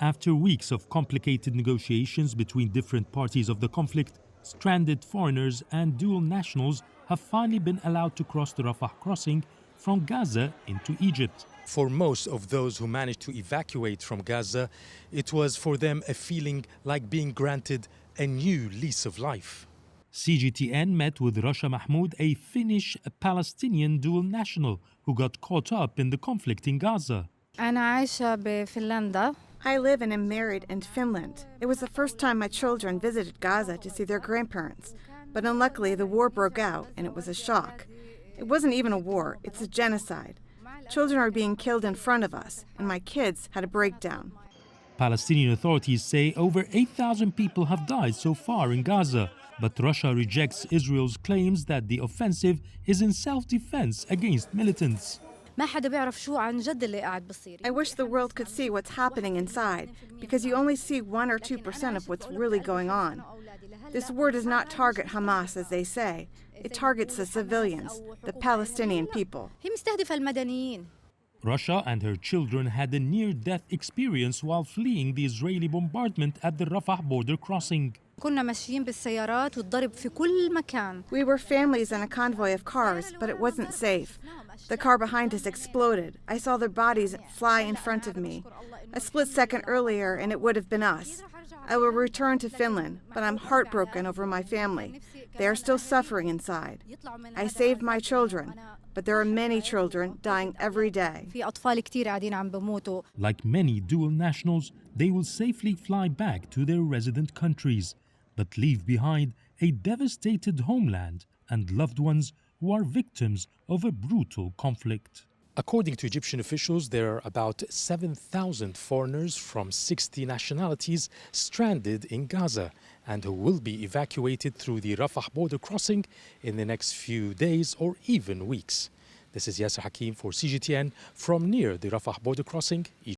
After weeks of complicated negotiations between different parties of the conflict, stranded foreigners and dual nationals have finally been allowed to cross the Rafah crossing from Gaza into Egypt. For most of those who managed to evacuate from Gaza, it was for them a feeling like being granted a new lease of life. CGTN met with Rasha Mahmoud, a Finnish Palestinian dual national who got caught up in the conflict in Gaza. أنا عايشة بفنلندا. I live and am married in Finland. It was the first time my children visited Gaza to see their grandparents. But unluckily, the war broke out, and it was a shock. It wasn't even a war, it's a genocide. Children are being killed in front of us, and my kids had a breakdown. Palestinian authorities say over 8,000 people have died so far in Gaza, but Russia rejects Israel's claims that the offensive is in self-defense against militants. ما حدا بيعرف شو عن جد اللي قاعد بصير. I wish the world could see what's happening inside, because you only see 1 or 2% of what's really going on. This war does not target Hamas, as they say. It targets the civilians, the Palestinian people. هي مستهدفة المدنيين. Russia and her children had a near-death experience while fleeing the Israeli bombardment at the Rafah border crossing. كنا ماشيين بالسيارات والضرب في كل مكان. We were families in a convoy of cars, but it wasn't safe. The car behind us exploded. I saw their bodies fly in front of me. A split second earlier, and it would have been us. I will return to Finland, but I'm heartbroken over my family. They are still suffering inside. I saved my children, but there are many children dying every day. في أطفال كتير قاعدين عم بموتوا. Like many dual nationals, they will safely fly back to their resident countries, but leave behind a devastated homeland and loved ones who are victims of a brutal conflict. According to Egyptian officials, there are about 7,000 foreigners from 60 nationalities stranded in Gaza and who will be evacuated through the Rafah border crossing in the next few days or even weeks. This is Yasser Hakim for CGTN from near the Rafah border crossing.